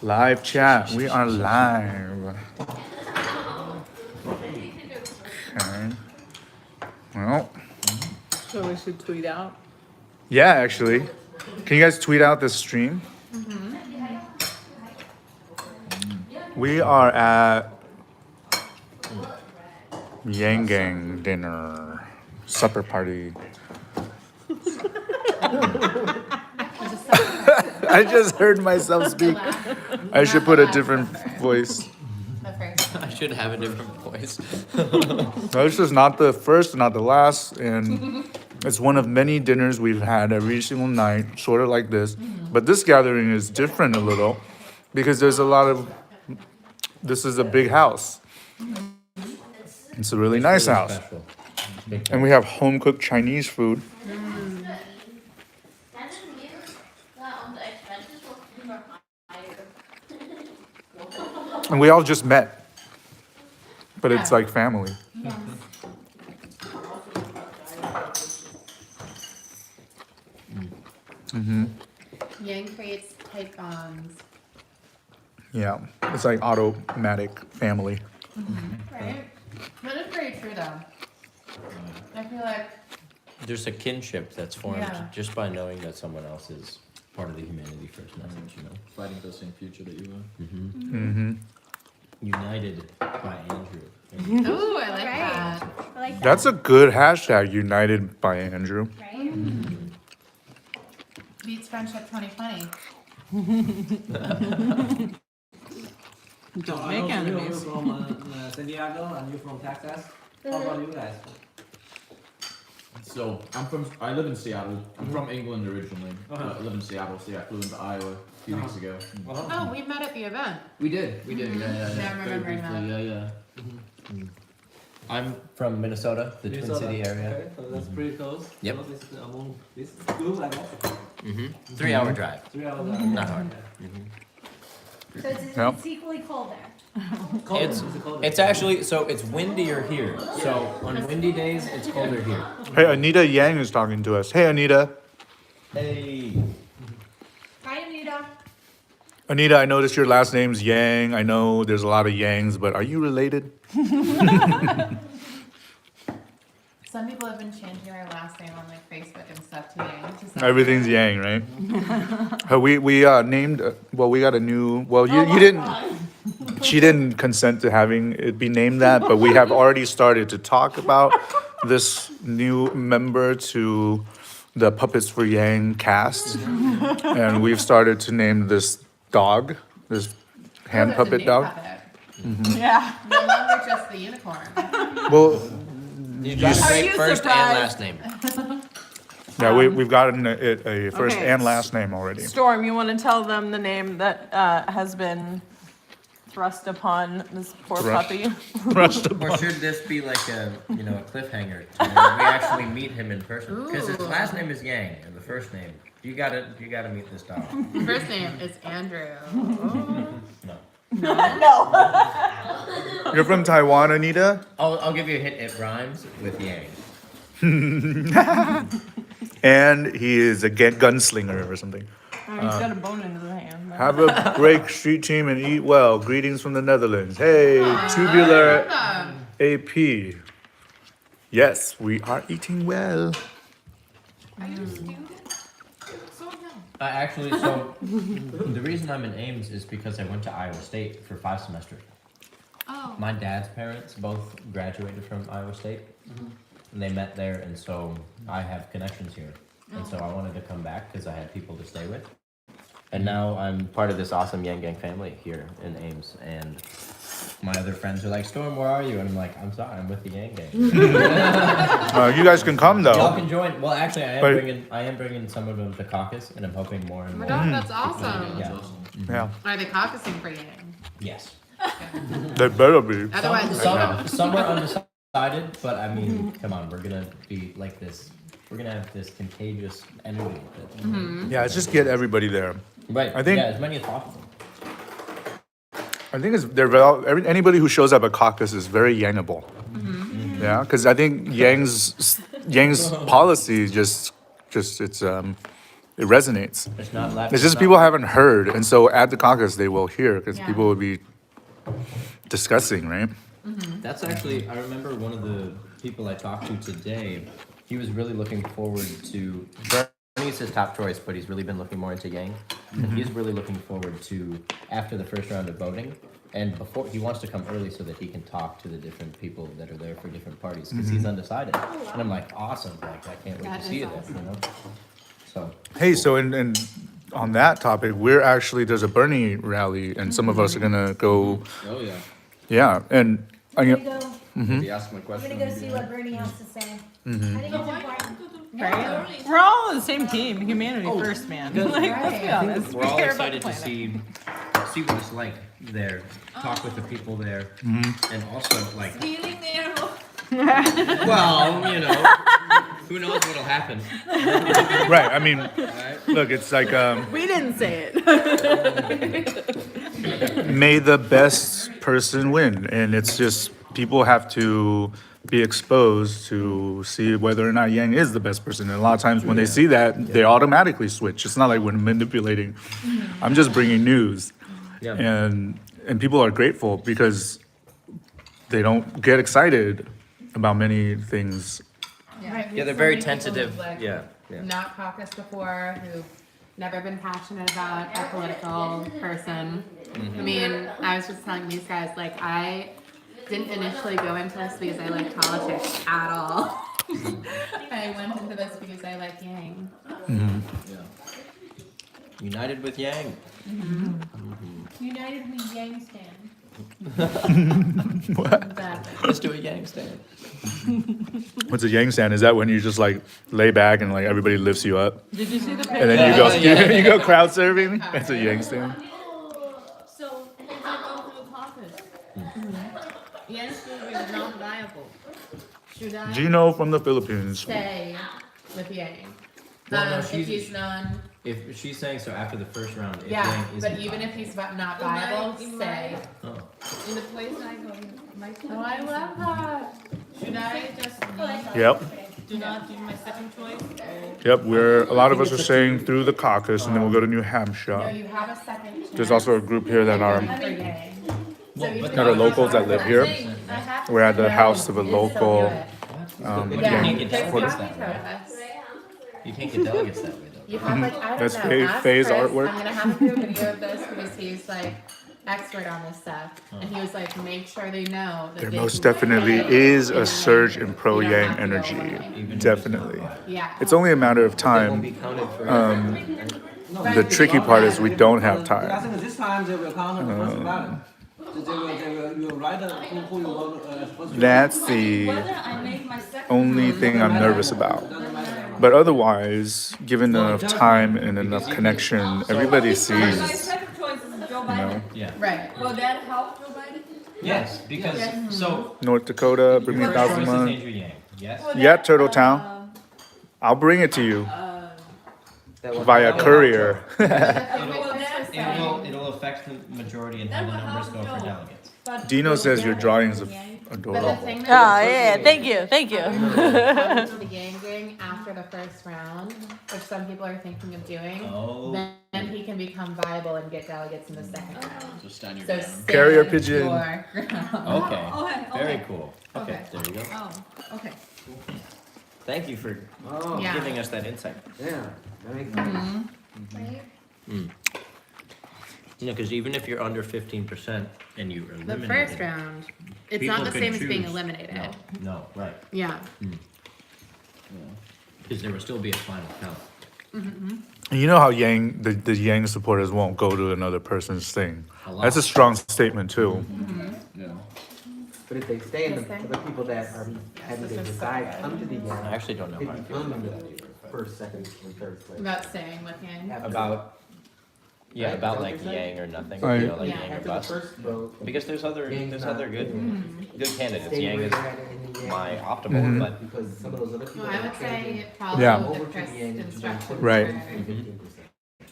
Live chat. We are live. Okay. Well, So we should tweet out. yeah, actually. Can you guys tweet out this stream? We are at YangGang dinner. Supper party. I just heard myself speak. I should put a different voice. I should have a different voice. No, this is not the first, not the last, and it's one of many dinners we've had every single night, sort of like this. But this gathering is different a little because there's a lot of. This is a big house. It's a really nice house, Special. and we have home cooked Chinese food. And we all just met, but it's like family. Yang creates tight bonds. Yeah, it's like automatic family. Right? That is very true though. I feel like There's a kinship that's formed Yeah. just by knowing that someone else is part of the Humanity First message, you know? Fighting for the same future that you are. Mm-hmm. United by Andrew. ooh, I like that. I like that. That's a good hashtag, United by Andrew. Right? Beats Friendship 2020. Don't I make know you're enemies. from San Diego and you're from Texas. How about you guys? So I live in Seattle. I'm from England originally. I live in Seattle, so yeah, I flew into Iowa a few weeks ago. Oh, we met at the event. We did, yeah. Yeah, I'm Very remembering briefly, that. yeah. I'm from Minnesota, the Twin City area. Okay, so that's pretty close. Yep. So this is among this group, I guess. 3-hour drive. 3 hours. Not hard. So it's, Yep. it's equally cold there. Cold. It's Is it cold? it's actually it's windier here. So on windy days it's colder here. Hey, Anita Yang is talking to us. Hey, Anita. Hey. Hi, Anita. Anita, I noticed your last name's Yang. I know there's a lot of Yangs, but are you related? Some people have been changing our last name on like Facebook and stuff to Yang. to sound Everything's better. Yang, right? We named, well, we got a new, well, you didn't, she didn't consent to having it be named that, but we have already started to talk about this new member to the Puppets for Yang cast. And we've started to name this dog, this hand Oh, there's a puppet new dog. puppet. Yeah. No longer just the unicorn. Well, You got a Are great you first surprised? and last name. yeah, we've gotten a first Okay. and last name already. Storm, you want to tell them the name that has been thrust upon this poor Thrust. puppy? Or should this be like a a cliffhanger? To where we actually meet him in person because his Ooh. last name is Yang and the first name you gotta meet this dog. First name is Andrew. No. No. You're from Taiwan, Anita? I'll give you a hint. It rhymes with Yang. And he is a gunslinger or something. He's got a bone in his hand. Have a great street team and eat well. Greetings from the Netherlands. Hey, Tubular AP. Yes, we are eating well. Are you a student? So young. Actually, so the reason I'm in Ames is because I went to Iowa State for 5 semesters. Oh. My dad's parents both graduated from Iowa State, and they met there, and so I have connections here. And so I wanted to come back because I had people to stay with. And now I'm part of this awesome YangGang family here in Ames, and my other friends are like, Storm, where are you? And I'm like, I'm sorry, I'm with the YangGang. You guys can come Y'all though. can join. Well, actually, But- I am bringing some of them to caucus, and I'm hoping more and Oh my more. god, that's awesome. Yeah. Yeah, Are they caucusing for Yang? Yes. they better be. Otherwise, Some are undecided, but I mean, come on, we're gonna be like this. We're gonna have this contagious energy. Yeah, let's just get everybody there. Right. I think- yeah, as many as possible. I think anybody who shows up at caucus is very yangable. Yeah, because I think Yang's policy just it's it resonates. It's not left. It's just not people right. haven't heard, and so at the caucus they will hear because Yeah. people will be discussing, right? That's actually, I remember one of the people I talked to today, he was really looking forward to, Bernie's his top choice, but he's really been looking more into Yang. And he's really looking forward to, after the first round of voting, and before, he wants to come early so that he can talk to the different people that are there for different parties, because he's undecided. And I'm like, awesome, like, I can't wait That to see is you there, awesome. you know? So, Hey, so and on that topic, we're actually there's a Bernie rally, and some of us are gonna go. Oh yeah. Yeah, and I'm gonna go, Maybe ask my I'm question. gonna go see what Bernie has to say. I think it's important. Right? We're all on the same team. Humanity first, man. Like, let's be Right. honest. we're all care about excited the to planet. see what it's like there, talk with the people there, and also like, Feeling there. well, you know, who knows what'll happen, right. I mean, right? look, it's like We didn't say it. may the best person win, and it's just people have to be exposed to see whether or not Yang is the best person. And a lot of times when they see that, they automatically switch. It's not like we're manipulating. I'm just bringing news, Yeah. and people are grateful because they don't get excited about many things. Right, Yeah, they're so very many people tentative. who've, like, Yeah, yeah. Not caucused before, who've never been passionate about a political person. I mean, I was just telling these guys, like, I didn't initially go into this because I like politics at all. I went into this because I like Yang. United with Yang. United We Yang stand. Exactly. Let's do a Yang stand. What's a Yang stand? Is that when you just like lay back and like everybody lifts you up, Did you see the picture? and then you go Yeah. you go crowd surfing? That's a Yang stand. So, if I go to the caucus, Yang School is not viable. Should I? Gino from the Philippines. Stay with Yang. Well, no, If she's- he's non, If she's saying so after the first round, if yeah, Yang isn't but even if viable- he's not In my- viable, in stay. Oh. In the place I go, my Oh, I love that. Should I just Yep. do not do my second choice? Yep, we're a lot of us are saying through the caucus, and then we'll go to New No, Hampshire. you have a second chance. There's also a group here that are For Yang. Well, you but can that are always locals that talk live about here. it. We're at the house of a You can still do local. it. But you Yeah, can't get there's delegates coffee that way. quotas. You can't get delegates that way though. You have like, I don't That's know, ask Faye's Chris. artwork. I'm gonna have him do a video of this because he's like expert on this stuff. And he was like, make sure they know that There they most can definitely stay is in a the surge Yang. in pro You don't Yang have to go energy. away. Even if Definitely. Yeah. It's only a matter of They won't be time. counted for. The tricky part is we don't have I time. think this time they will count the first ballot. They will write who you want supposed to. That's the Whether I make my second. only thing I'm nervous about. But otherwise, given enough time and enough connection, everybody My sees. second choice is Joe You know, Biden. Yeah. Right. Will that help Joe Biden? Yes, because so North Dakota, bring me your a first thousand choice is month. Andrew Yang. Yes. Yeah, Turtle Town. I'll bring it to you via courier. It'll affect the majority and how the numbers go for delegates. Dino says your drawings are But the adorable. thing Oh, that yeah, thank you, thank you. comes to the YangGang after the first round, which some people are thinking of doing, Oh. then he can become viable and get delegates in the second round. Just stand your So ground. stay Carrier on pigeon. your ground. Okay. Okay, Very okay. cool. Okay, Okay. there you go. Oh, okay. Thank you for Oh, Yeah. giving us that insight. yeah, that makes sense. You know, because even if you're under 15% and you The eliminate first it, round, it's people not the could same as being choose. eliminated. No, right. Yeah. Because there will still be a final count. You know how the Yang supporters won't go to another person's thing. A lot. That's a strong statement too. Yeah. But if they stay, and Yes, they- the people that are having to decide come to the I Yang, actually don't know they how I feel become about the that. first, second, and third place. About staying with Yang. After- About, yeah, Right, about is that like what you're saying? Yang or nothing, Right. you know, like Yeah. Yang or After the bust. first vote, Because there's other Yang's not- good candidates. stay Yang where is they're at in the Yang, my optimal, but because some of those other people. Well, I that would are say changing probably Yeah. the over to Chris the Yang, instructions Right. for 15%.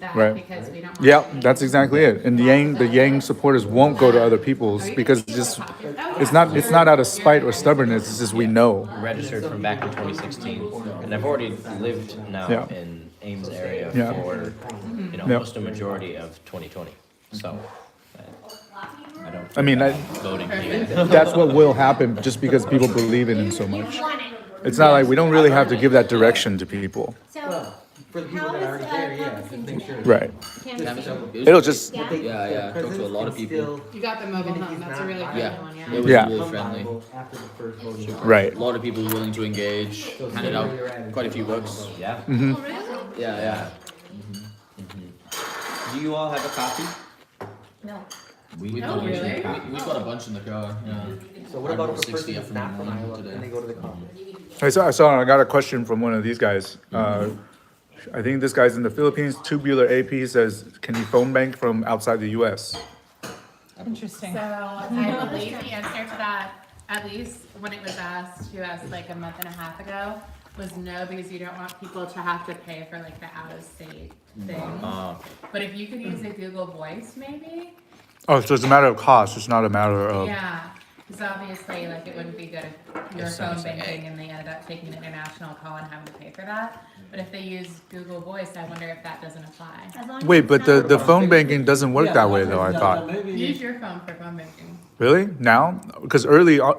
that, Right. because we don't want Yeah, to- that's exactly it. And the Yang supporters won't go to other people's because just it's not out of spite or stubbornness. It's just we know. registered from back in 2016, and I've already lived now Yeah. in Ames area Yeah. for, you know, Yeah. almost a majority of 2020. So, I don't. I mean, voting here. that's what will happen just because people believe in him so much. It's not like we don't really have to give that direction to people. So, Well, for the people how that is are already there, yeah, canvassing just make sure. today? Right. Canvassing. It'll just, Yeah. Yeah, I talked to a lot of people. You got the mobile Even if home. he's That's a not really good Yeah. one. It Yeah. was Yeah. really friendly. After the first voting. right. A lot of people willing to engage. So see Handed where out you're at in quite a few terms books. of- Yeah. Mm-hmm. Oh, really? Yeah. Do you all have a copy? No. We Oh, really? We've got a bunch in the car. Yeah. So what about if a 60 person up is in not the from morning Iowa today. and they go to the caucus? I got a question from one of these guys. I think this guy's in the Philippines. Tubular AP says, can you phone bank from outside the U.S.? Interesting. So I believe the answer to that, at least when it was asked to us like a month and a half ago, was no, because you don't want people to have to pay for like the out-of-state thing. But if you could use a Google Voice, maybe. Oh, so it's a matter of cost. It's not a matter of. Yeah, because obviously, like, it wouldn't be good if you're It's phone like, banking and they ended up taking an international call and having to pay for that. But if they use Google Voice, I wonder if that doesn't apply. As long as Wait, it's but not- the phone banking doesn't work that way though, I thought. Use Maybe, your phone for phone banking. Really? Now? Because early on,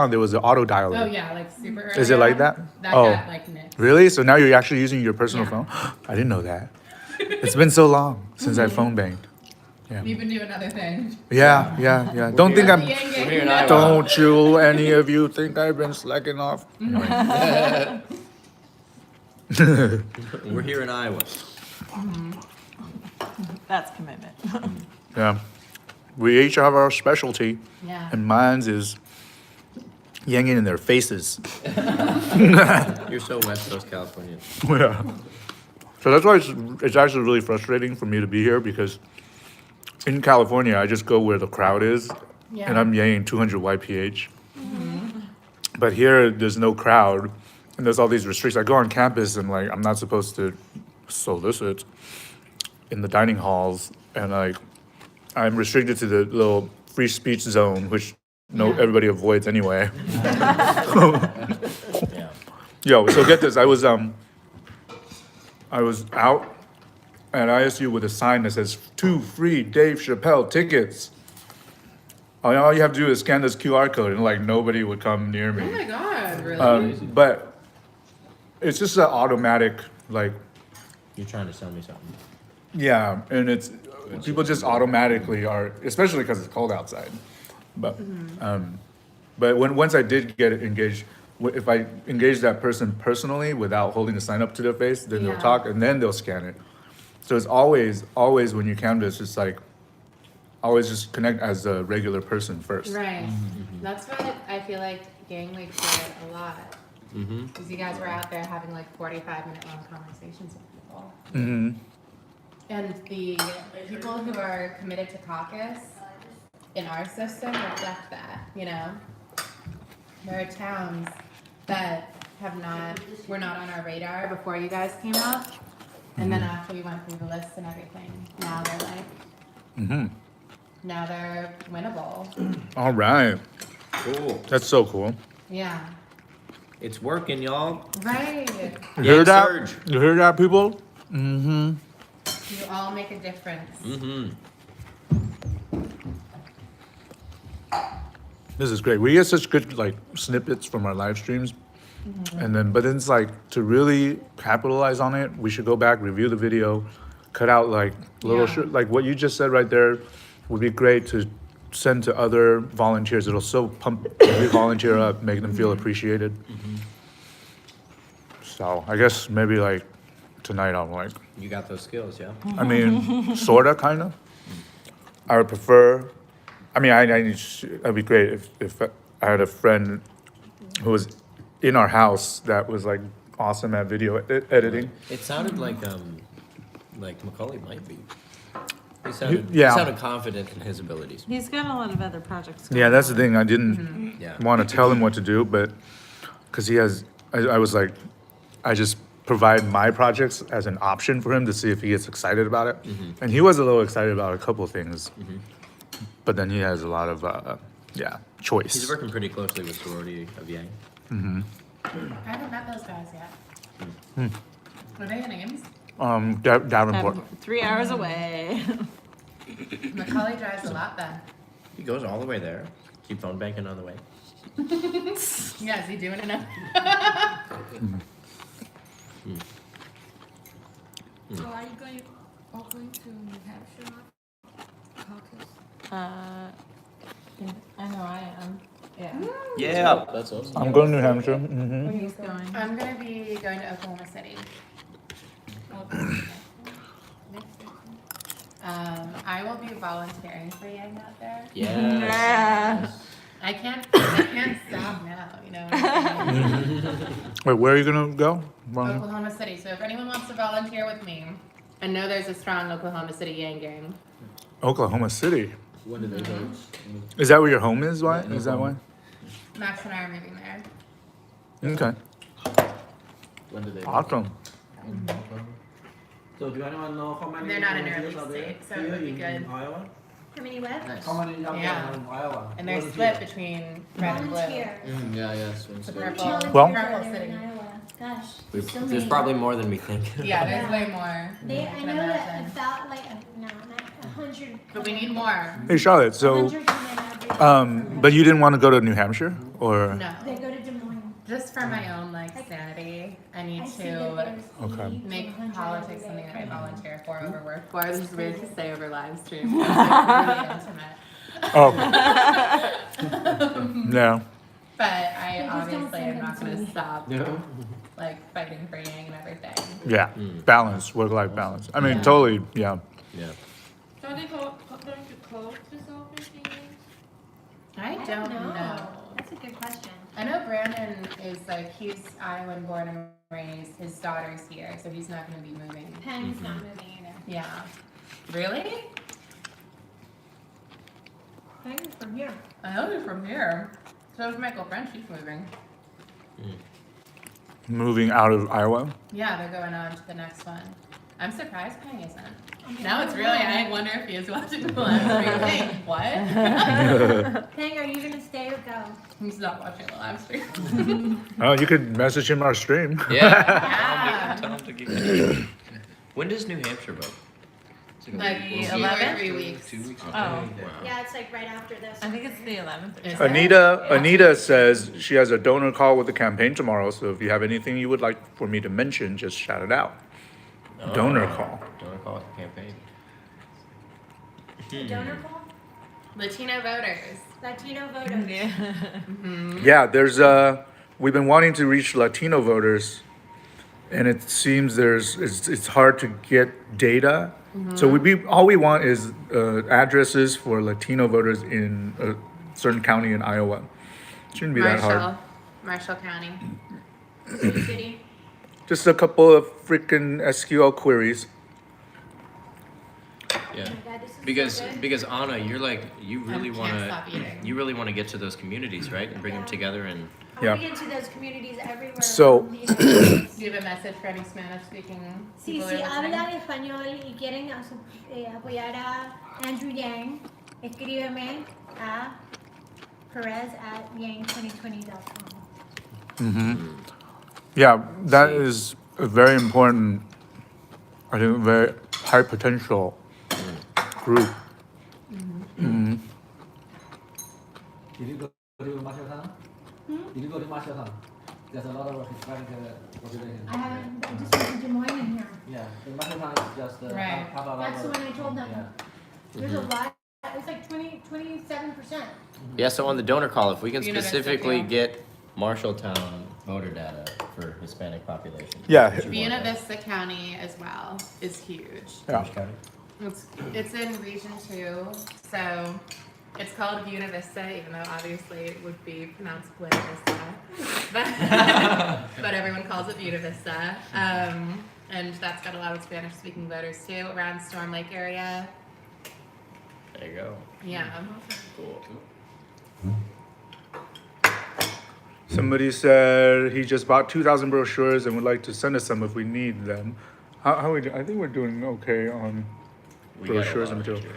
there was an auto Oh, dialer. yeah, like super early. Is it like on, that? That Oh. got like nixed. Really? So now you're actually using your personal Yeah. phone? I didn't know that. It's been so long since I phone banged. You've been doing other things. Yeah. Don't think I'm. YangGang, no. Don't you, any of you, think I've been slacking off? We're here in Iowa. That's commitment. Yeah. We each have our specialty, Yeah. and mine's is yanging in their faces. You're so West Coast California. Yeah. So that's why it's actually really frustrating for me to be here because in California, I just go where the crowd is, and Yeah. I'm yanging 200 YPH. But here, there's no crowd, and there's all these restrictions. I go on campus, and like I'm not supposed to solicit in the dining halls, and like I'm restricted to the little free speech zone, which Yeah. everybody avoids anyway. Yeah. Yo, so get this. I was out at ISU with a sign that says 2 free Dave Chappelle tickets. All you have to do is scan this QR code and like nobody would come near Oh my me. god, really? But it's just an automatic like, You're trying to sell me something. yeah, and it's people just automatically are, especially because it's cold outside. But once I did get engaged, if I engage that person personally without holding the sign up to their face, then they'll Yeah. talk and then they'll scan it. So it's always when you canvas, it's like always just connect as a regular person first. Right. That's what I feel like Gang Week did a lot. Because you guys were out there having like 45-minute long conversations with people. Mm-hmm. And the people who are committed to caucus in our system reflect that, you know? There are towns that were not on our radar before you guys came out. And then after we went through the list and everything, now they're like, now they're winnable. All right, Cool. that's so cool. Yeah. It's working, y'all. Right. You hear that? Surge. You hear that, people? Mm-hmm. You all make a difference. Mm-hmm. This is great. We get such good like snippets from our live streams, and then it's like to really capitalize on it, we should go back, review the video, cut out like little Yeah. like what you just said right there would be great to send to other volunteers. It'll so pump every volunteer up, make them feel appreciated. So I guess maybe like tonight I'm like, You got those skills, yeah? I mean, sorta, kinda. I would prefer. I mean, it'd be great if I had a friend who was in our house that was like awesome at video editing. It sounded like Macaulay might be. He yeah. sounded confident in his abilities. He's got a lot of other projects going Yeah, that's the on. thing. I didn't Yeah. want to tell him what to do, but because he has, I was like, I just provide my projects as an option for him to see if he gets excited about it. And he was a little excited about a couple of things, but then he has a lot of, choice. He's working pretty closely with Sorority of Yang. I haven't met those guys yet. Are they in Ames? Davenport. 3 hours away. Macaulay drives a lot then. He goes all the way there. Keep phone banking on the way. Yeah, is he doing enough? So are you going to New Hampshire caucus? I know I am. Yeah. Yeah, that's awesome. I'm going to New Hampshire. Hmm. Where are you going? I'm gonna be going to Oklahoma City. I will be volunteering for Yang out there. Yes. I can't stop now, you know. What I'm saying? Wait, where are you gonna go? Oklahoma City. So if anyone wants to volunteer with me, I know there's a strong Oklahoma City YangGang. Oklahoma City. When did they go? Is that where your home is? Why? Is that why? Max and I are moving there. Okay. When did they go? Awesome. So do anyone know how many They're not in volunteers early are there state, so it here would be in good. Iowa? How many what? How many young Yeah. men in Iowa? And they're Volunteer. split between red and blue. Volunteer. Yeah, yeah, Swing The State. purple. Well- Volunteers Purple are there in City. Iowa. Gosh, We've- so There's many. probably more than we think. Yeah, there's way more. They, than I you know can that imagine. about like, no, not 100. But we need more. Hey Charlotte. So, 100 come in every year. but you didn't want to go to New Hampshire, or? No. They go to Des Moines. Just for my own like sanity, I need I see that to there's Okay. 80 to make 100 politics every something day that I coming in. volunteer for over work for. This is weird to say over live stream. It's like really intimate. Oh. Yeah. But I They just don't obviously send am not them to gonna me. stop like fighting for Yang and everything. Yeah. Balance, work-life balance. I mean, Yeah. totally. Yeah. Yeah. So are they going to close this office in I don't know. That's a good question. I know Brandon is like he's Iowan born and raised. His daughter's here, so he's not gonna be moving. Penn's not moving either. Yeah. Really? Penn's from here. I know you're from here. So is Michael French. She's moving. Moving out of Iowa. Yeah, they're going on to the next one. I'm surprised Peng isn't. Now it's really, I wonder if he is watching the live stream. Hey, what? Peng, are you gonna stay or go? He's not watching the live stream. Oh, you could message him our stream. Yeah. Yeah. Tell him to get. When does New Hampshire vote? Like the 11th? 3 weeks. 2 weeks. Oh. Wow. Yeah, it's like right after this. I think it's the 11th. Is it? Anita says she has a donor call with the campaign tomorrow. So if you have anything you would like for me to mention, just shout it out. Donor call. Donor call campaign. A donor call? Latino voters. Latino voters. Yeah. Yeah, there's we've been wanting to reach Latino voters, and it seems it's hard to get data. So all we want is addresses for Latino voters in a certain county in Iowa. Shouldn't be that hard. Marshall County. City. Just a couple of freaking SQL queries. Yeah. Oh my God, this is so Because good. because Anna, you really can't want stop eating. to you really want to get to those communities, right, and bring them together and. I Yeah. want to get to those communities everywhere. So- around the United States. Do you have a message for any Spanish speaking Si, people si who are listening? hablan español y quieren apoyar a Andrew Yang, escríbeme a perez@yang2020.com. Yeah, that is a very important, I think, very high potential group. Did you go to Marshalltown? Did you go to Marshalltown? There's a lot of Hispanic population. I haven't, I just went to Des Moines in here. Yeah, the Marshalltown is just Right. half a That's the one I told them. Yeah. There's a lot, it's like 27%. Yeah, so on the donor call, if we can University, specifically yeah. get Marshalltown voter data for Hispanic population. Yeah. Buena Vista County as well is huge. Yeah. Which county? It's in Region 2, so it's called Buena Vista, even though obviously it would be pronounced Buena Vista. But everyone calls it Buena Vista. And that's got a lot of Spanish-speaking voters too, around Storm Lake area. There you go. Yeah. Cool. Somebody said he just bought 2,000 brochures and would like to send us some if we need them. How we do? I think we're doing okay on We got a brochures lot and of material.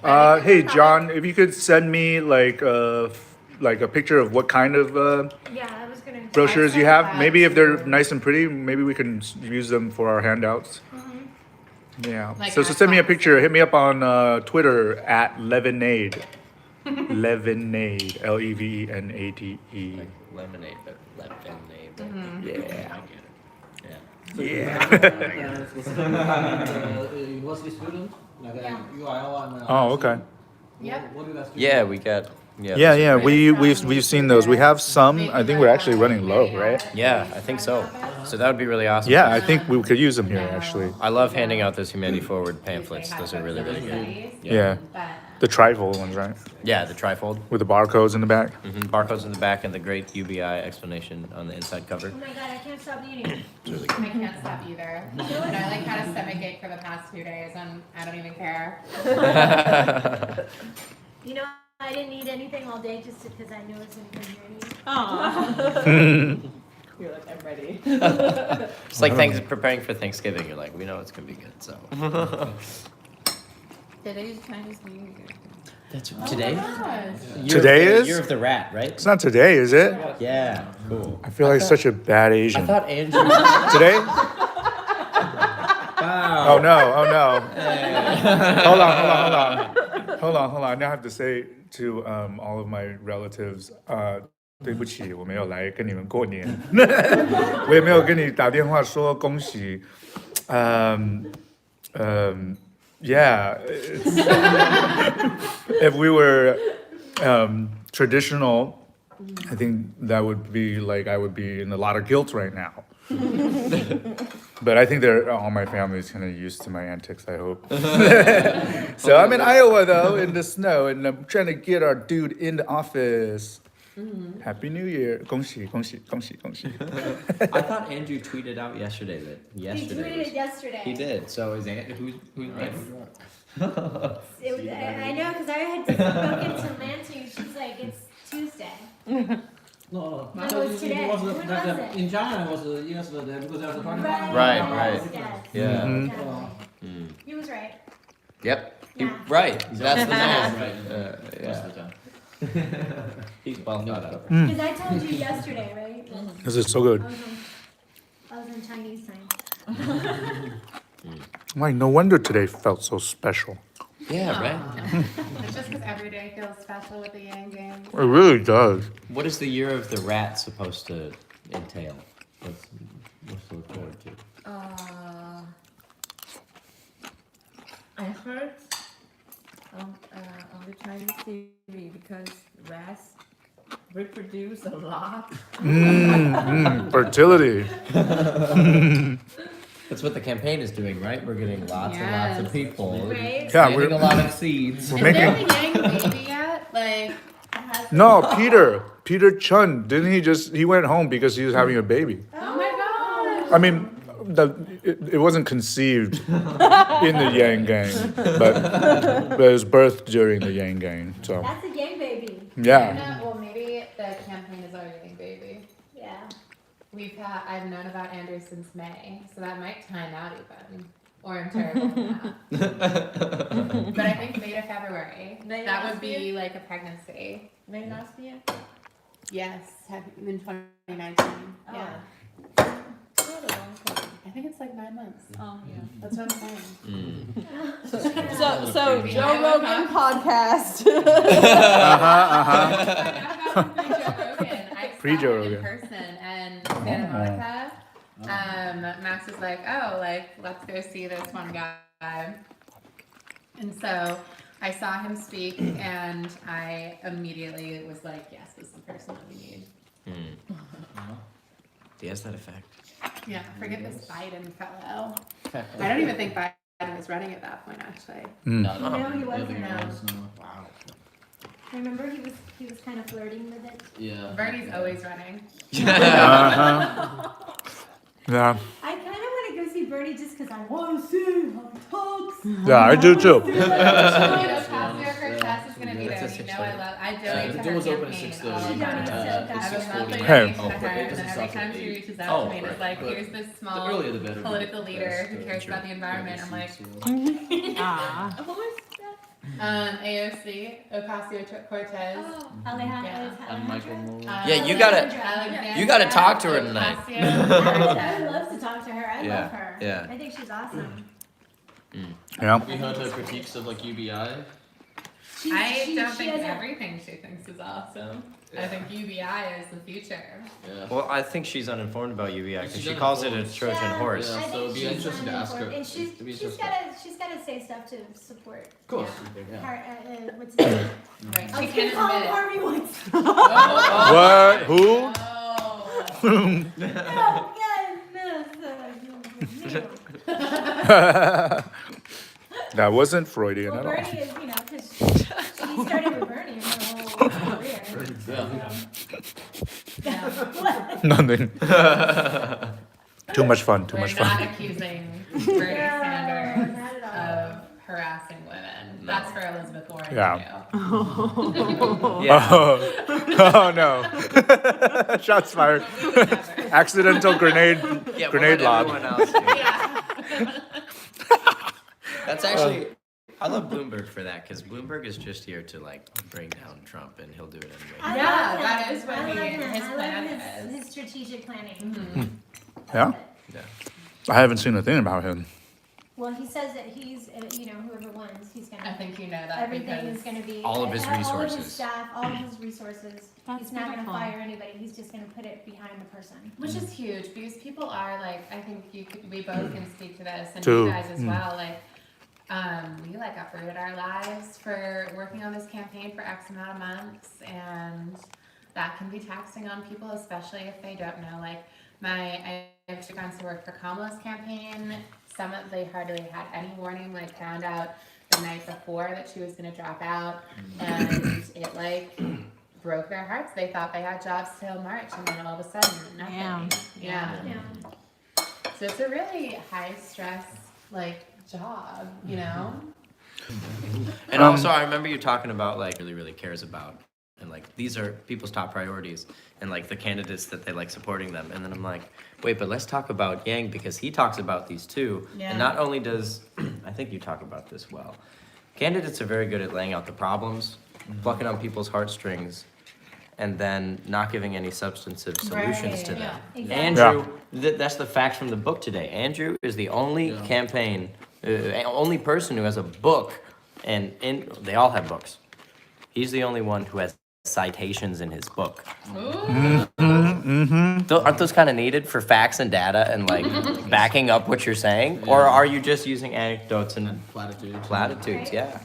material. Hey John, if you could send me like a picture of what kind of Yeah, I was gonna. brochures you sent have. that Maybe if they're to- nice and pretty, maybe we can use them for our handouts. Yeah. Like So send me a icons. picture. Hit me up on Twitter at Levenade. Levenade. Levenade. Like lemonade, but lemonade. Yeah. Yeah. Yeah. University student, like Yeah. UIL and. Oh, okay. Yep. What do you guys do? Yeah, we got. Yeah, those are yeah. great. We've seen those. We have some. I think we're actually running low, right? Yeah, I think so. So that would be really awesome. Yeah, I think we could use them here actually. I love handing out those humanity forward pamphlets. Those are really, really good. Yeah. The trifold ones, right? Yeah, the trifold. With the barcodes in the back. Barcodes in the back and the great UBI explanation on the inside cover. Oh my god, I can't stop eating. I can't stop either. And I like had a stomachache for the past 2 days and I don't even care. You know, I didn't eat anything all day just because I knew it was going to be Aw. You're like, I'm ready. It's like preparing for Thanksgiving. You're like, we know it's gonna be good. So Today's Chinese New Year. that's today. Today is? Year of the rat, right? It's not today, is it? Yeah, cool. I feel like such a bad I Asian. thought Andrew. Today? Wow. Oh no, oh no. Hold on. Hold on. Now I have to say to all of my relatives, 对不起，我没有来跟你们过年，我也没有跟你打电话说恭喜。Yeah, if we were traditional, I think that would be like I would be in a lot of guilt right now. But I think all my family is kind of used to my antics, I hope. So I'm in Iowa, though, in the snow, and I'm trying to get our dude in the office. Happy New Year. 恭喜恭喜恭喜恭喜. I thought Andrew tweeted out yesterday that He yesterday. tweeted it yesterday. He did. So is who's right? It was, I know, because I had spoken to Lansing. She's like, it's Tuesday. No. No, it was today. It was When like, was it? in China, it was yesterday because there was a party. Right, right. Yes. Yeah. Exactly. He was right. Yep. Yeah. Right. That's the man. Right. Most Yeah. of the time. He's well thought out. Because I told you yesterday, right? This is so good. I was on Chinese time. Like, no wonder today felt so special. Yeah, right. It's just because every day feels special with the YangGang. It really does. What is the year of the rat supposed to entail? What's to look forward to? I heard on the Chinese TV because rats reproduce a lot. Fertility. That's what the campaign is doing, right? We're getting lots and lots of Yes. people. Right? Yeah, Planting we're a lot of seeds. we're Is there making. the Yang baby yet? Like, No, Peter Chun, didn't he went home because he was having a baby. oh my god. I mean, it wasn't conceived in the YangGang, but it was birthed during the YangGang. So That's a Yang baby. yeah, Well, maybe the campaign is our Yang baby. Yeah. I've known about Andrew since May, so that might time out even. Or I'm terrible at math. But I think May to February. May That last would be year? like a pregnancy. May last year? Yes, in 2019. Yeah. Not a long time. I think it's like 9 months. Oh, yeah. That's what I'm saying. So Joe Rogan podcast. Pre-Joe I saw him in Rogan. person and Santa Monica. Max was like, oh, like, let's go see this one guy. And so I saw him speak and I immediately was like, yes, this is the person that we need. He has that effect. Yeah, forget this Biden fellow. I don't even think Biden was running at that point, actually. No, he wasn't. Wow. Remember, he was kind of flirting with it. Yeah. Bernie's always running. uh-huh. Yeah, I kind of want to go see Bernie just because I want to see how he talks. yeah, I do too. Ocasio-Cortez is gonna be there. You know I donate the to door her was open at campaign 6:30. all the She time. donates to I would love to Hey. donate to her, and then every time she reaches out to me, it's like, but here's this The small earlier the better. political leader who cares about the environment. I'm like, Ah. Who is that? AOC, Ocasio-Cortez. Alejandro. And Michael Moore. Yeah, you gotta talk to her tonight. I would love to talk to her. I Yeah, love her. yeah. I think she's awesome. Yeah. We heard her critiques of like UBI. I She don't think doesn't- everything she thinks is awesome. I think UBI is the future. Yeah. Well, I think she's uninformed about UBI because She's she calls it a uninformed. Trojan Yeah. horse. Yeah. I So think it'd be she's interesting to ask her. uninformed, and It'd be she's interesting. gotta say stuff to support. Of course. Yeah. Yeah. What's his name? Right. I She was can gonna call him admit. Harvey Weinstein. What? Who? Oh. No, yeah, no. That wasn't Freudian Well, at all. Bernie is, because she started with Bernie in her whole career. Yeah. What? Nothing. Too much fun. Too We're much not fun. accusing Bernie Sanders not at all. of harassing women. That's for Elizabeth Warren Yeah. to do. Yeah. Oh no! Shots fired. We would never. Accidental grenade. Yeah, Grenade we'll let lob. everyone else do it. Yeah. That's actually, I love Bloomberg for that because Bloomberg is just here to like bring down Trump and he'll do it anyway. I Yeah, love that him. is what I love his him. plan I love is. his strategic planning. Mm-hmm. Yeah. I haven't seen a thing about him. Well, he says that he's, whoever wins, he's I gonna, think you know that everything because is gonna be. all of his All of resources. his staff, all of his resources. That's He's not gonna beautiful. fire anybody, he's just gonna put it behind the person. which is huge because people are like, I think we both can speak to this and Too. you guys as well. Like, we like uprooted our lives for working on this campaign for X amount of months, and that can be taxing on people, especially if they don't know. Like, I have two friends who work for Kamala's campaign. They hardly had any warning. Like, found out the night before that she was gonna drop out, and it like broke their hearts. They thought they had jobs till March, and then all of a sudden, nothing. Yeah. Yeah. Yeah. So it's a really high stress like job, you know? And also, I remember you talking about like really cares about, and like these are people's top priorities, and like the candidates that they like supporting them. And then I'm like, wait, but let's talk about Yang because he talks about these too. Yeah. And not only does I think you talk about this well. Candidates are very good at laying out the problems, plucking on people's heartstrings, and then not giving any substantive solutions to Right, them. yeah. Exactly. Andrew, that's the facts from the book today. Andrew is the only Yeah. campaign, only person who has a book, and they all have books. He's the only one who has citations in his book. Ooh. Aren't those kind of needed for facts and data and like backing up what you're saying? Or are you just using anecdotes and Platitudes. platitudes? Yeah.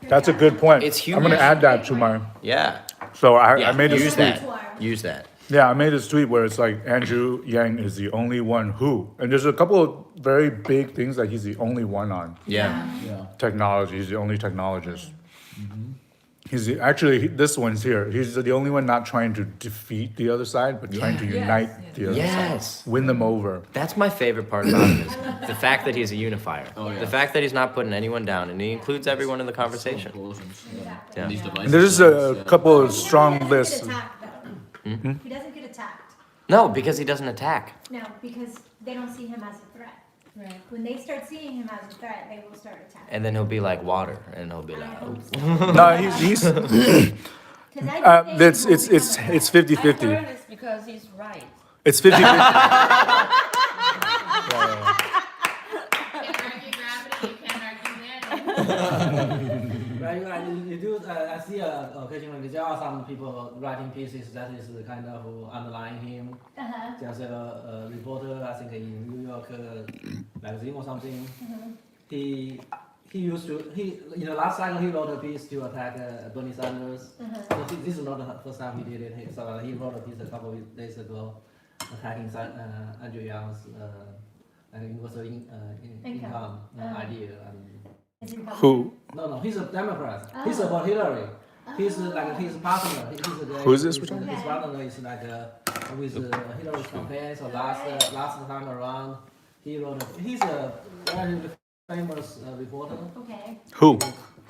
That's a good point. It's I'm gonna huge. add that to my. Yeah. So I Yeah. made this Use tweet. that. Use that. Yeah, I made this tweet where it's like Andrew Yang is the only one who, and there's a couple of very big things that he's the only one on. Yeah. Yeah. Technology, he's the only technologist. This one's here. He's the only one not trying to defeat the other side, but trying to unite the other Yes. side, win them over. That's my favorite part about him is the fact that he's a unifier. Oh, yeah. The fact that he's not putting anyone down and he includes everyone in the conversation. Conclusions. Yeah. Exactly. Yeah. These devices. And there's a yeah. couple of He strong doesn't lists. get attacked, though. Hmm? He doesn't get attacked. No, because he doesn't attack. No, because they don't see him as a threat. Right. When they start seeing him as a threat, they will start attacking. And then he'll be like water and he'll be I like, hope oh. so. No, he's 'Cause I think it's he will it's become it's a threat. it's 50-50. It's because he's right. It's 50-50. Can't argue gravity, you can't argue manny. Right, you do. I see occasionally there are some people writing pieces that is kind of underlying him. Uh-huh. There's a reporter, I think in New York magazine or something. He used to last cycle he wrote a piece to attack Bernie Sanders. So this is not the first time he did it. So he wrote a piece a couple of days ago attacking Andrew Yang's universal income idea. Is he Who? No, he's a Democrat. He's about Hillary. He's like his partner. Who is this we're talking His partner is like with Hillary's campaign. So last time around, he's a very famous reporter. Okay. Who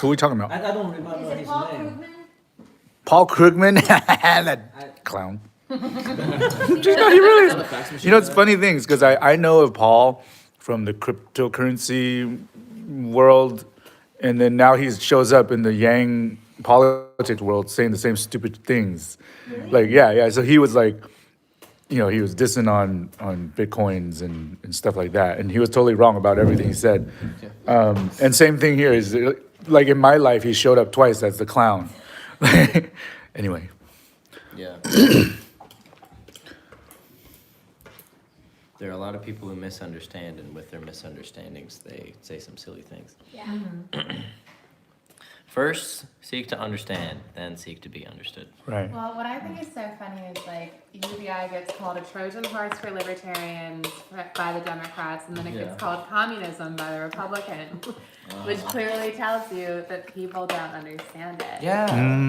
are we talking about? I don't remember Is it his Paul name. Krugman? Paul Krugman? That clown. No, he really is. You know, it's funny things because I know of Paul from the cryptocurrency world, and then now he shows up in the Yang politics world saying the same stupid things. Like, yeah. So he was like, you know, he was dissing on Bitcoins and stuff like that. And he was totally wrong about everything he said. And same thing here is like in my life, he showed up twice as the clown. Anyway. Yeah. There are a lot of people who misunderstand, and with their misunderstandings, they say some silly things. Yeah. First, seek to understand, then seek to be understood. Right. Well, what I think is so funny is like UBI gets called a Trojan horse for libertarians by the Democrats, and then it gets called communism by the Republicans, which clearly tells you that people don't understand it. Yeah.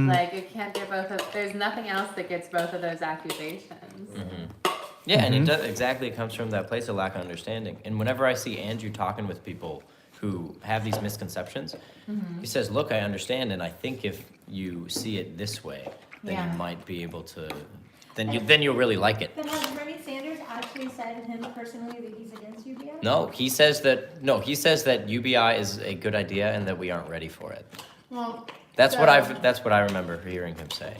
Like it can't get both of. There's nothing else that gets both of those accusations. Yeah, and it does, exactly, it comes from that place of lack of understanding. And whenever I see Andrew talking with people who have these misconceptions, he says, look, I understand, and I think if you see it this way, then Yeah. you might be able to, then you'll really like it. But has Bernie Sanders actually said him personally that he's against UBI? No, he says that UBI is a good idea and that we aren't ready for it. Well, That's so- what I remember hearing him say.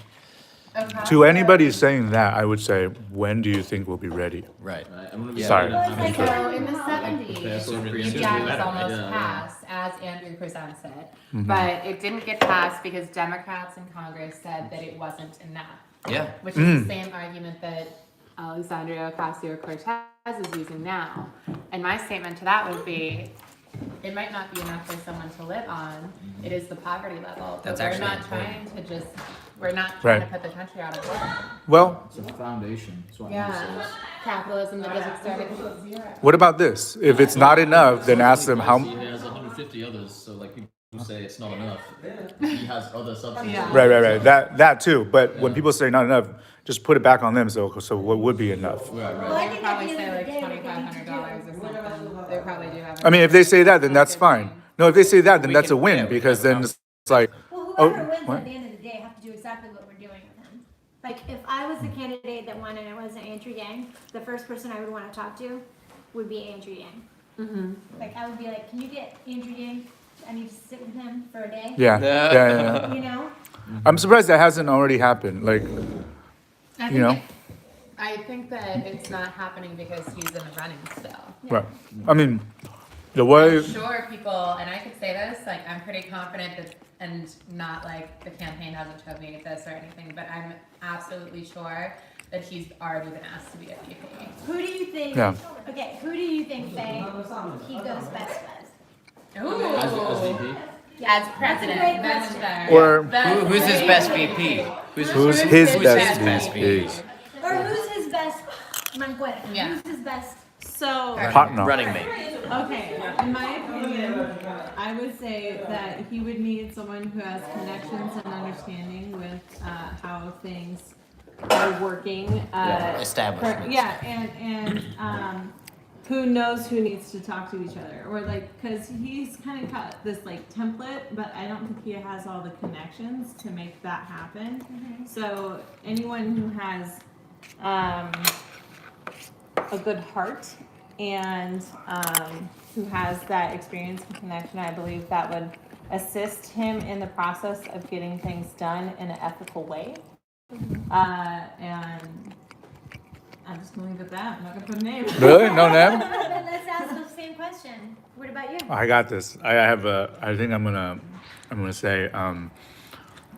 Okay. To anybody saying that, I would say, when do you think we'll be ready? Right. Right, I'm gonna be Sorry. Well, it's like So having in the a holiday. 70s, so UBI was almost Yeah. passed as Andrew presents it, but it didn't get passed because Democrats in Congress said that it wasn't enough, Yeah. which is the same argument that Alexandria Ocasio-Cortez is using now. And my statement to that would be, it might not be enough for someone to live on. It is the poverty level. That's but actually we're not important. trying to just. We're not trying Right. to put the country out of order. Well, It's a foundation. That's what Yeah, says. capitalism that doesn't start at zero. what about this? If it's not enough, then ask them how. He has 150 others, so like people say it's not enough. He has other subsidies. Yeah. Right. That too. But when people say not enough, just put it back on them. So what would be enough? Right, Well, right. I They think probably at the say end of like the day, what they need to do- $2,500 or something. They probably do have. I mean, if they say that, then that's fine. No, if they say that, then We that's a can- win yeah, we because can then it's like, Well, oh, whoever wins what? at the end of the day have to do exactly what we're doing with him. Like, if I was the candidate that won and it wasn't Andrew Yang, the first person I would want to talk to would be Andrew Yang. Like, I would be like, can you get Andrew Yang? I need to sit with him for a day. yeah. You know? I'm surprised that hasn't already happened. Like, I you know? I think that it's not happening because he's in the running still. right. I mean, the way. I'm sure people, and I could say this, like, I'm pretty confident that, and not like the campaign hasn't told me this or anything, but I'm absolutely sure that he's already been asked to be a VP. Who do you think? Yeah. Okay, who do you think, Faye, he goes best as? Ooh. As VP. As president, That's a great that's question. fair. Or That's Who's his great. best VP? who's his who's best best VP? VP? Or who's his best mancuerna? Yeah. Who's his best? So, Partner. Running mate. okay, in my opinion, I would say that he would need someone who has connections and understanding with how things are working. Establishments. Yeah, and who knows who needs to talk to each other, or like, cause he's kind of got this like template, but I don't think he has all the connections to make that happen. So anyone who has a good heart and who has that experience and connection, I believe that would assist him in the process of getting things done in an ethical way. And I'm just gonna leave it at that. I'm not gonna put a name. Really? No name? Then let's ask the same question. What about you? I got this. I think I'm gonna say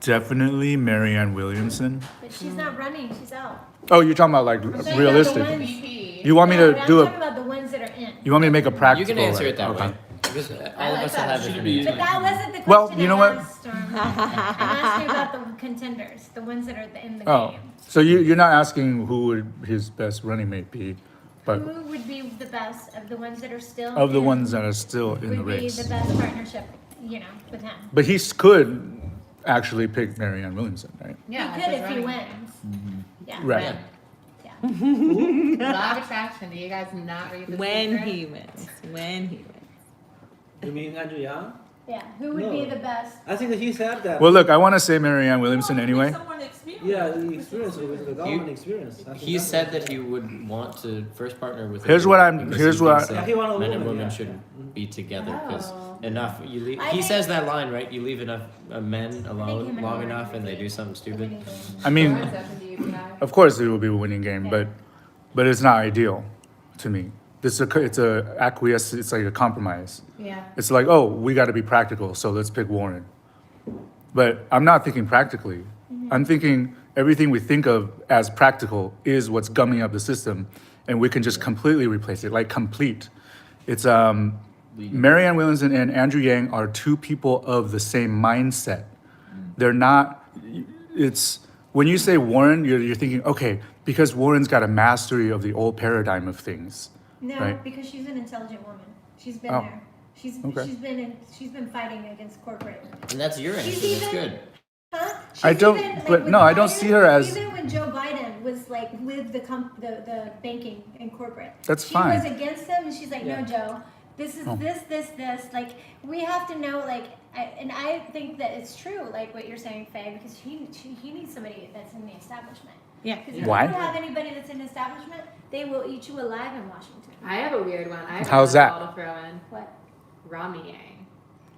definitely Marianne Williamson. But she's not running, she's out. Oh, you're talking about like I'm saying realistic. about the ones- VP. You want me No, to but do I'm talking a? about the ones that are in. You want me to make a You practical? can answer right? it that Okay. way. Because all of like us that. will have different But that wasn't the question. Well, you know what? I asked, I'm asking about the contenders, the ones that are in the Oh, game. so you're not asking who would his best running mate be, but Who would be the best of the ones that are still? of the in, ones that are still in the would be race. the best partnership, with him. But he could actually pick Marianne Williamson, right? Yeah, He could it's if his he running. wins. Yeah. Right. Yeah. Law of attraction. Do you guys not read the When secret? he wins. When he wins. You mean Andrew Yang? Yeah. Who would be No. the best? I think that he said that. Well, look, I want to say Marianne Williamson anyway. Yeah, the experience with the government experience. I think He that's said it. that he would want to first partner with. a Here's woman what I'm- because here's he what thinks I- that He want a men and woman, women yeah. should be together because Oh. enough. He think- says that line right. You leave enough men him alone and long her enough, would and they be do something the stupid. winning game. I mean, Or is that from the UBI? of course it will be a winning game, but but it's not ideal to me. It's a acquiesce. It's like a compromise. Yeah. It's like, oh, we got to be practical, so let's pick Warren. But I'm not thinking practically. I'm thinking everything we think of as practical is what's gumming up the system, and we can just completely replace it, like complete. It's Marianne Williamson and Andrew Yang are two people of the same mindset. They're not. It's when you say Warren, you're thinking, okay, because Warren's got a mastery of the old paradigm of things. No, Right. because she's an intelligent woman. She's been Oh. there. Okay. She's been fighting against corporate. And that's your answer. She's That's even- good. Huh? I don't- but when no, I don't see her as- Even when Joe Biden was like with the banking and corporate. That's she fine. was against them, and she's like, Yeah. no, Joe, this is Oh. this. Like, we have to know, like, and I think that it's true, like what you're saying, Faye, because he needs somebody that's in the establishment. Yeah. Because if Why? you don't have anybody that's in the establishment, they will eat you alive in Washington. I have a weird one. I have How's a that? ball to throw in. What? Romney Yang.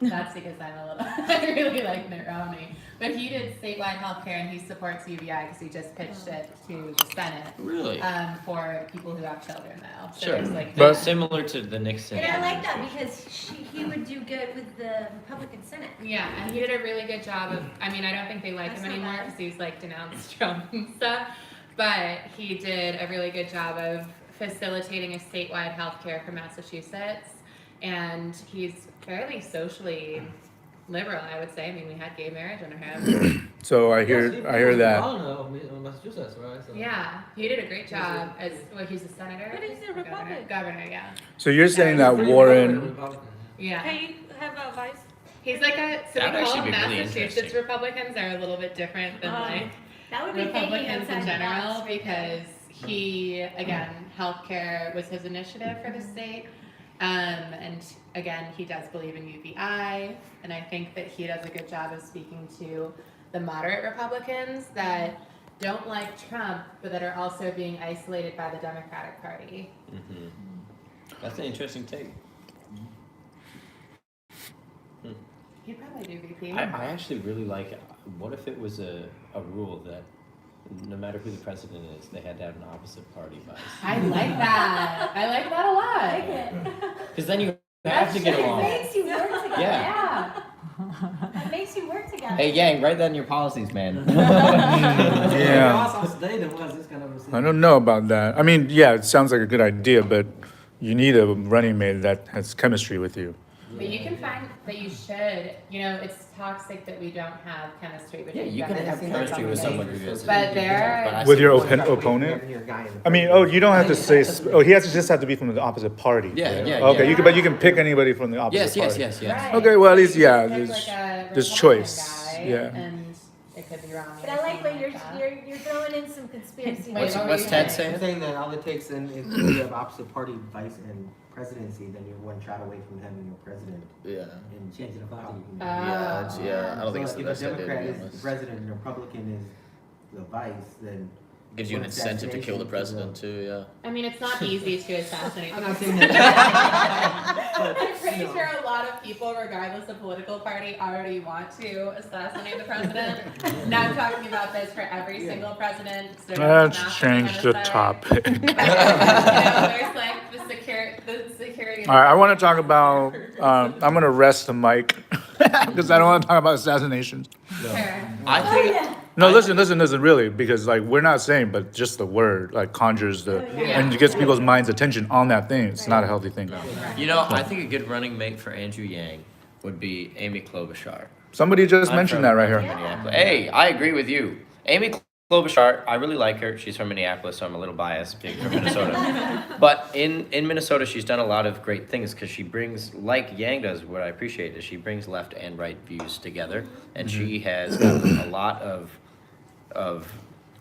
That's because I'm a little. I really like Mitt Romney, but he did statewide healthcare and he supports UBI because he just pitched it to the Senate. Really? For people who have children though. So Sure. there's like But that. similar to the Nixon. And I like that because he would do good with the Republican Senate. Yeah, and he did a really good job of. I mean, I don't think they like That's him not anymore bad. because he's like denounced Trump and stuff. But he did a really good job of facilitating a statewide healthcare for Massachusetts, and he's fairly socially liberal, I would say. I mean, we had gay marriage under him. So I Yes, hear he that. was governor of Massachusetts, right? So. Yeah, he did a great job as well. He's a senator. But he's a Or Republican. Governor, yeah, So you're saying that Pretty Warren. Republican. yeah. Can you have advice? He's like a. So That'd we call actually them be really Massachusetts interesting. Republicans are a little bit different than like. That would be thinking Republicans outside in the general box right there. because he again healthcare was his initiative for the state, and again he does believe in UBI, and I think that he does a good job of speaking to the moderate Republicans that don't like Trump but that are also being isolated by the Democratic Party. Mm-hmm. That's an interesting take. He'd probably do VP. I actually really like it. What if it was a rule that no matter who the president is, they had to have an opposite party bias? I like that. I like that a lot. I like it. Because then you have to get It along. makes you work together. Yeah. It makes you work together. Hey, Yang, write that in your policies, man. Yeah. Us on stage, then what's this kind of I don't know about that. I mean, yeah, it sounds like a good idea, but you need a running mate that has chemistry with you. But you can find that you should, it's toxic that we don't have chemistry between Yeah, you can have Democrats and chemistry with someone who Republicans. is. But there, I With see your the point. opponent? I mean, oh, you don't have to say. He has to just have to be from the opposite party. Yeah, right? yeah, Okay, yeah. but you can pick anybody from the opposite Yes, party. yes, yes, yes. right. Okay, well, at least, You yeah, just pick, there's- like, a there's Republican choice, guy, yeah. And it could be wrong. But I like what you're throwing in some conspiracy. Wait, What's, what were what's you Ted saying? saying? I'm saying that all it takes, and if you have opposite party vice and presidency, then you're one shot away from having your president. Yeah. And changing the party. Yeah, it's, yeah. I don't think it's So the if a best idea, to Democrat be is the honest. president and a Republican is the vice, then. Gives you an one incentive to kill the assassination president too. Yeah. I mean, it's not easy to assassinate. I'm the not saying president. that. I'm pretty No. sure a lot of people, regardless of political party, already want to assassinate the president. Now I'm talking about this for every single president. So Let's it's not change the genocide. topic. But, there's like the security. All right, I want to talk about. I'm going to rest the mic because I don't want to talk about assassinations. Fair. I Oh, think yeah. No, listen, really, because like we're not saying, but just the word like conjures the yeah. and gets people's minds' attention on that thing. It's not a healthy thing. I think a good running mate for Andrew Yang would be Amy Klobuchar. Somebody just I'm mentioned from- that right I'm here. from Minneapolis. Hey, I agree with you. Amy Klobuchar, I really like her. She's from Minneapolis, so I'm a little biased being from Minnesota. But in Minnesota, she's done a lot of great things because she brings, like Yang does, what I appreciate is she brings left and right views together. And she has gotten a lot of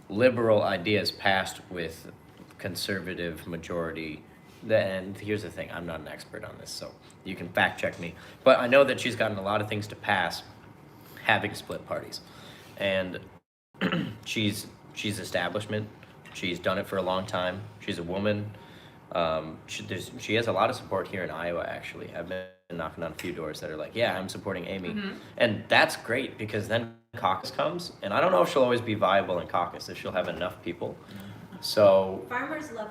liberal ideas passed with conservative majority. And here's the thing, I'm not an expert on this, so you can fact check me. But I know that she's gotten a lot of things to pass having split parties. And she's establishment. She's done it for a long time. She's a woman. She has a lot of support here in Iowa, actually. I've been knocking on a few doors that are like, yeah, I'm supporting Amy. And that's great because then caucus comes. And I don't know if she'll always be viable in caucus, if she'll have enough people. So Farmers love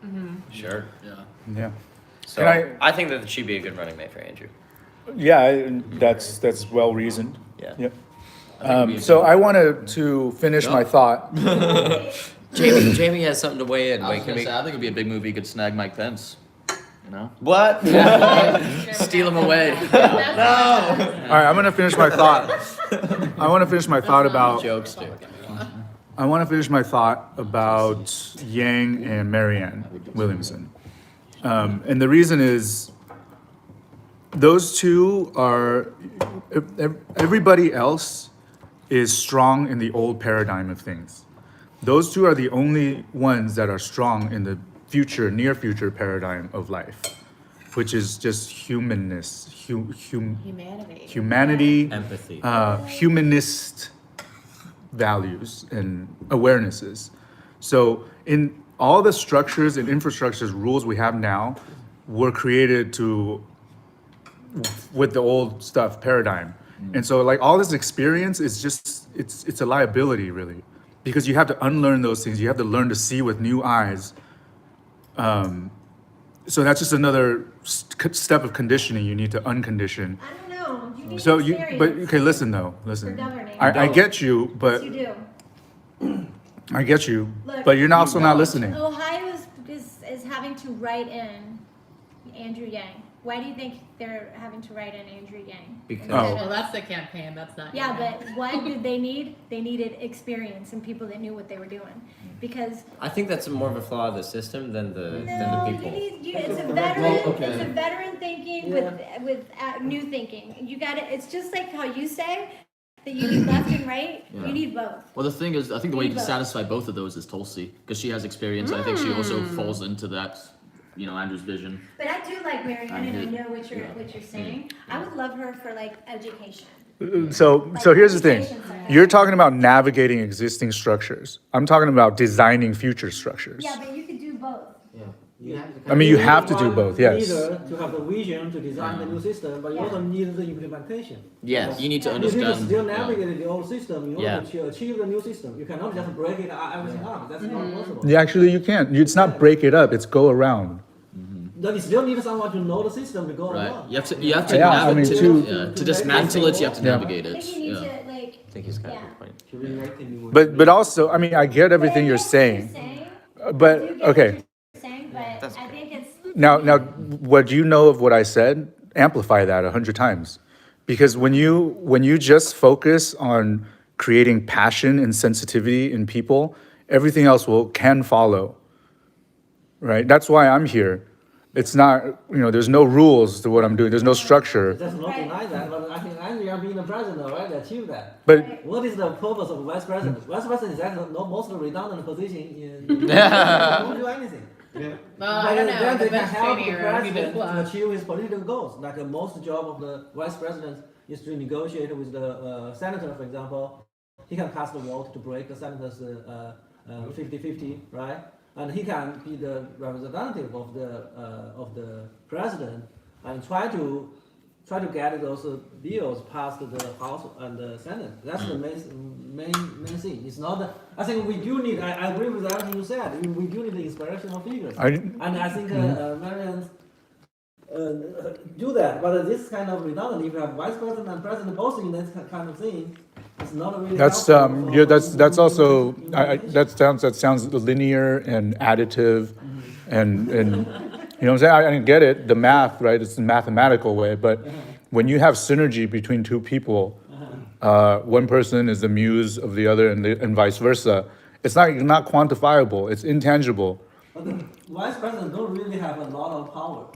him. sure. Yeah. Yeah. So And I think that she'd be a good running mate for Andrew. Yeah, that's well reasoned. Yeah. Yep. it'd be a So good- I wanted to finish my thought. Jamie has something to weigh in. I Wait, was can gonna we? say, I think it'd be a big move. He could snag Mike Pence. You know. What? Steal him away. All right, I'm gonna finish my thought. I want to finish my thought about. Jokester. I want to finish my thought about Yang and Marianne Williamson, and the reason is those two are. Everybody else is strong in the old paradigm of things. Those two are the only ones that are strong in the future, near future paradigm of life, which is just humanness, humanity, Empathy. humanist values and awarenesses. So in all the structures and infrastructures, rules we have now were created with the old stuff paradigm. And so like all this experience is just, it's a liability really, because you have to unlearn those things. You have to learn to see with new eyes. So that's just another step of conditioning you need to uncondition. I don't know. You need So experience okay, listen though, listen. for governing. I get you, but Yes, you do. I get you, Look, but you're also not listening. Ohio is having to write in Andrew Yang. Why do you think they're having to write in Andrew Yang? Because Oh. Well, that's the campaign. That's not. Yeah, but what did they need? They needed experience and people that knew what they were doing. Because I think that's more of a flaw of the system than the no, people. it's a veteran. Well, okay. It's a veteran thinking with new thinking. You got it. It's just like how you say that you need left and right. Yeah. You need both. Well, the thing is, I think the way you can Both. satisfy both of those is Tulsi, because she has experience. I think she also falls into that, Andrew's vision. But I do like Marianne, and I do. know what you're saying. I would love her for like education. So here's the thing. You're talking about navigating existing structures. I'm talking about designing future structures. Yeah, but you could do both. Yeah. You have to I mean, you need have to do one both, yes. leader to have the vision to design the new system, but you also need the implementation. Yeah, you need to Yeah. You need to understand. still navigate the old system in order Yeah. to achieve the new system. You cannot just break it everything up. That's not possible. Yeah, actually, you can't. It's not break it up. It's go around. Then you still need someone to know the system to go Right. along. You have to Yeah, I mean, to dismantle it. You have to Yeah. navigate I it. think you need Yeah. to like. I think he's got a Yeah. good point. To rewrite the new But also, I mean, I get everything you're saying. But okay, But I think it's. now, what you know of what I said, amplify that 100 times, because when you just focus on creating passion and sensitivity in people, everything else can follow. Right? That's why I'm here. It's not, there's no rules to what I'm doing. There's no structure. Just not deny that, but I think Andrea being the president already achieved that. But What is the purpose of vice president? Vice president is actually the most redundant position in. Yeah. Don't do anything. Well, I don't know. Then The they can best help the trainer would be the president to club. achieve his political goals. Like most job of the vice president is to negotiate with the senator, for example. He can cast a vote to break the senator's 50-50, right? And he can be the representative of the president and try to get those bills passed the House and the Senate. That's the main thing. It's not. I think we do need. I agree with everything you said. We do need the inspirational figures. And I think Marianne do that. But this kind of redundant. If you have vice president and president both in this kind of thing, it's not really. that's helpful yeah, for that's also implementation. that sounds linear and additive, and you know what I'm saying. I get it, the math, right? It's the mathematical way, but when you have synergy between two people, one person is the muse of the other, and vice versa. It's not quantifiable. It's intangible. But the vice president don't really have a lot of power.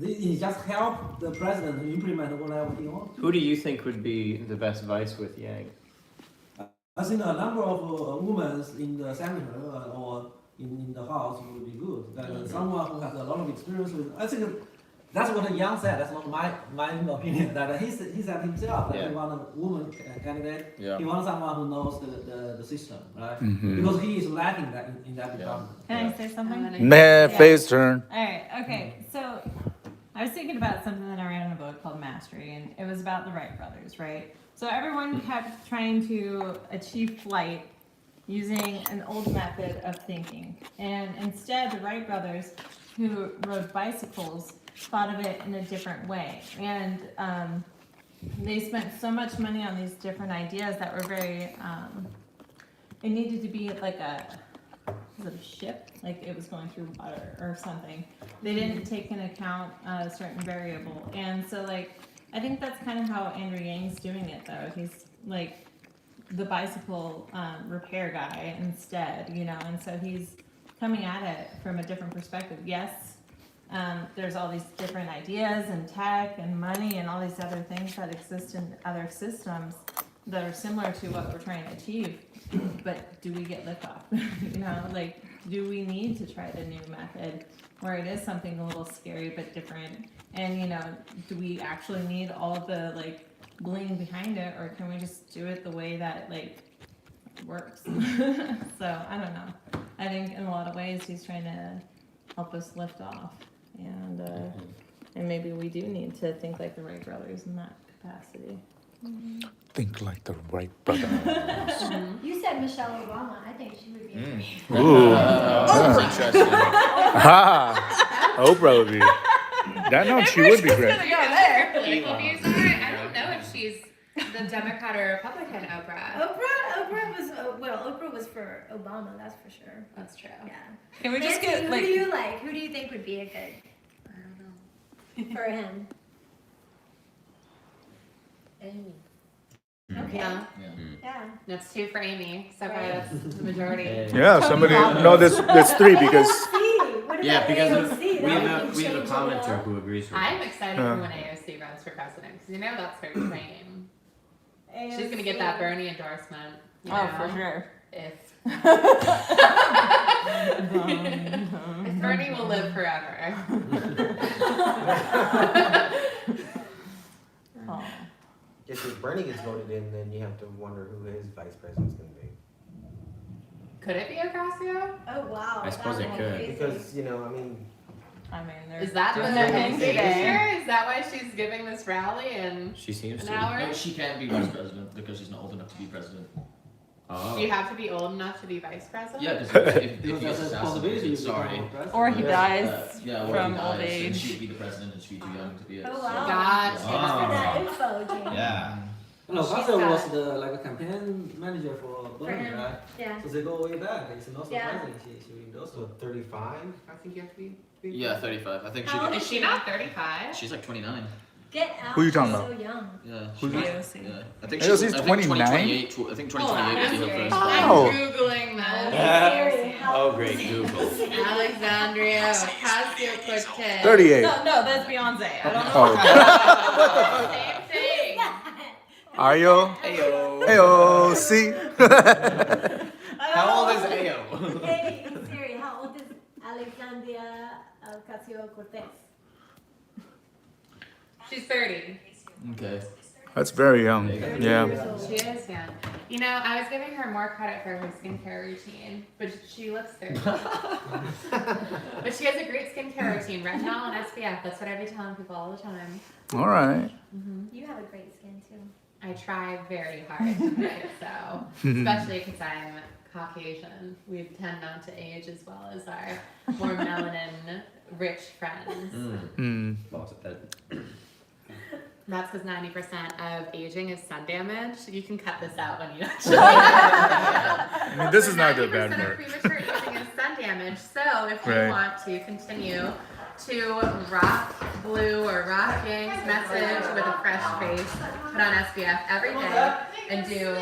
He just help the president to implement whatever he wants. Who do you think would be the best vice with Yang? I think a number of women in the Senate or in the House would be good. Someone who has a lot of experience with. I think that's what Yang said. That's not my opinion. That he said himself that he want a woman candidate. Yeah. He wants someone who knows the system, right? Because he is lacking that in that department. Can I say something? Meh, phase turn. All right. Okay. So I was thinking about something that I read in a book called Mastery, and it was about the Wright brothers, right? So everyone kept trying to achieve flight using an old method of thinking. And instead, the Wright brothers, who rode bicycles, thought of it in a different way. And they spent so much money on these different ideas that were very, it needed to be like was it a ship? Like it was going through water or something. They didn't take into account a certain variable. And so like, I think that's kind of how Andrew Yang's doing it though. He's like the bicycle repair guy instead, you know, and so he's coming at it from a different perspective. Yes, there's all these different ideas and tech and money and all these other things that exist in other systems that are similar to what we're trying to achieve. But do we get liftoff? You know, like, do we need to try the new method where it is something a little scary but different? And, you know, do we actually need all the, like, bling behind it, or can we just do it the way that, like, works? So, I don't know. I think in a lot of ways he's trying to help us lift off. And maybe we do need to think like the Wright brothers in that capacity. Think like the Wright brothers. You said Michelle Obama. I think she would be a great. Ooh. That's interesting. Ha! Oprah would be. That no, she would be great. Political views on it. I don't know if she's the Democrat or Republican Oprah. Oprah was for Obama, that's for sure. That's true. Yeah. Can we just Nancy, get who like do you like? Who do you think would be a good I don't know. for him? Amy. Okay. Yeah, Yeah. that's 2 for Amy. So far, Right. that's the majority. Yeah, somebody. No, there's 3 because. AOC. What Yeah, about because AOC? we That have would we have a change it commenter up. who agrees with me. I'm excited for when AOC runs for president because you know that's her dream. She's gonna get that Bernie endorsement. You know, for sure. If if Bernie will live forever. Oh. If Bernie gets voted in, then you have to wonder who his vice president's going to be. Could it be Ocasio? Oh wow. I suppose that it would be could. crazy. Because, you know, I mean, I mean, they're Is that the doing their thing thing today. Is that why she's giving this rally in She seems an to. hour? No, she can't be vice president because she's not old enough to be president. Oh. You have to be old enough to be vice president? Yeah, because if Because he there's gets a possibility assassinated, you sorry. become president. Or he dies Yeah, or from he old dies, and age. she'd be the president and she'd be too young to be it. Oh so- wow. Gotcha. Thanks for that info, James. Yeah. No, She's Pastor got- was the like a campaign manager for Bernie, him. right? Yeah. So they go way back. It's not Yeah. surprising she endorsed so her. 35? I think you have to be. Yeah, 35. I think How old Is she not 35? she's like 29. Get out. Who you talking she's about? So young. Yeah. Who's she's- AOC. Yeah. I think AOC's she's 29? 2028. I think 2028 will be her first. Wow. I'm Googling this. Scary. How Oh, old great is she? Google. Alexandria Ocasio-Cortez. 38. No, that's Beyonce. I don't know. Oh. Same thing. Ayo. Heyo. Ayo. See. How old is Ayo? Hey, Siri, how old is Alexandria Ocasio-Cortez? She's 30. Okay. That's very young. 30 Yeah. years old. She is young. You know, I was giving her more credit for her skincare routine, but she looks 30. But she has a great skincare routine. Retinol and SPF. That's what I be telling people all the time. All right. You have a great skin too. I try very hard to make it so, especially because I'm Caucasian. We tend not to age as well as our more melanin-rich friends. Mm. That's because 90% of aging is sun damage. You can cut this out when you I mean, this is not the 90% bad of part. premature aging is sun damage. So if you Right. want to continue to rock Blue or rock Yang's message with a fresh face, put on SPF every day and do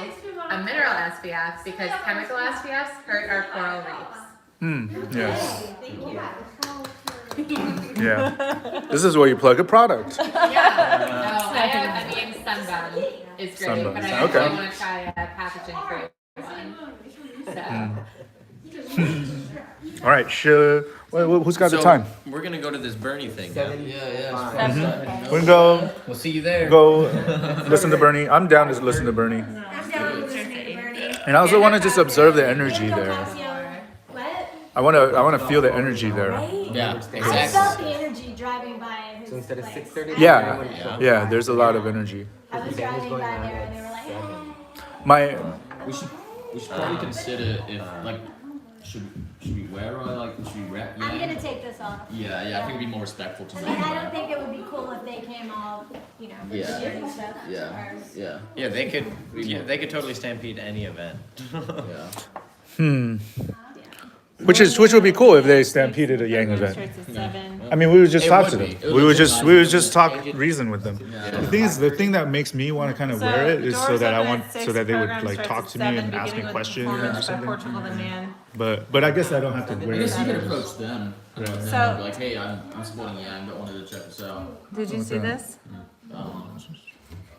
a mineral SPF because chemical SPFs hurt our coral reefs. Yes. Hey, thank you. Yeah. This is where you plug a product. Yeah. No, I mean sunburn is great, Sunburn, but I okay. really want to try a packaging free one. So. All right. Who's got the So, time? We're gonna go to this Bernie thing now. 75. We can go We'll see you there. listen to Bernie. I'm down to listen to Bernie. I'm down to listen to Bernie. And I also want to just observe the energy Nico there. Casio. What? I want to feel the energy there. Right? Yeah, I felt exactly. the energy driving by his So instead of place. 6:30? Yeah. Yeah. There's a lot of energy. I was The band is driving going by on there at and they were like, 7. My We should We should probably consider if like should we wear or like should we rep I'm Yang? gonna take this off. Yeah, I think it'd be more respectful to I them. mean, I don't think it would be cool if they came all, you know, with Yeah. shit and stuff. Yeah. Or- Yeah. Yeah, they could totally stampede any event. Yeah. Which would be cool if they stampeded a Yang event. Shirts at 7. I mean, we would just It talk would to be. them. It would We would look just nice. we would just talk reason with them. Yeah. The thing is, the thing that makes me want to kind of wear it is so doors that I open want at 6, so that they would program like starts talk at to me 7, and ask me beginning with questions or performance by something. Portugal the Man. But I guess I don't have to I wear guess you could it. approach them. And then So- be like, hey, I'm supporting Yang, but wanted to check this out. Did you see this?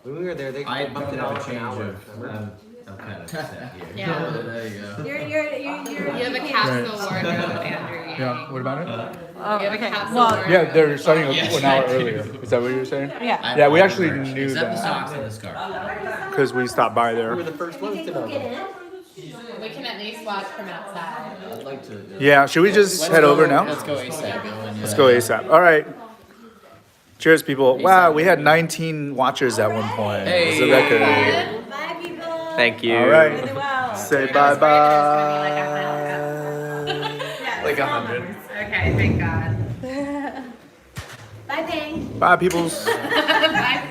When we were there, they I bumped it have out a an change hour. of. remember? I'm kind of upset here. Yeah. There you go. You're. You have a capsule wardrobe, Andrew. Yeah. What about it? Oh, You have a okay. capsule Well, wardrobe. Yeah, they're starting Yes, an hour I do. earlier. Is that what you were saying? yeah. Yeah, we actually knew Except the that socks and the scarf. because we stopped by We were there. the first You ones think to we'll know. get in? We can at least watch from outside. I'd like to. Yeah, should we just head over now? Let's go ASAP. Let's go ASAP. All right. Cheers, people. Wow, we had 19 watchers at one point. It's a record. Bye, people. Thank you. All right. Really well. Say I bye was worried it was gonna be bye. Like 100. Okay, thank God. Bye, Ping. Bye, peoples. Bye.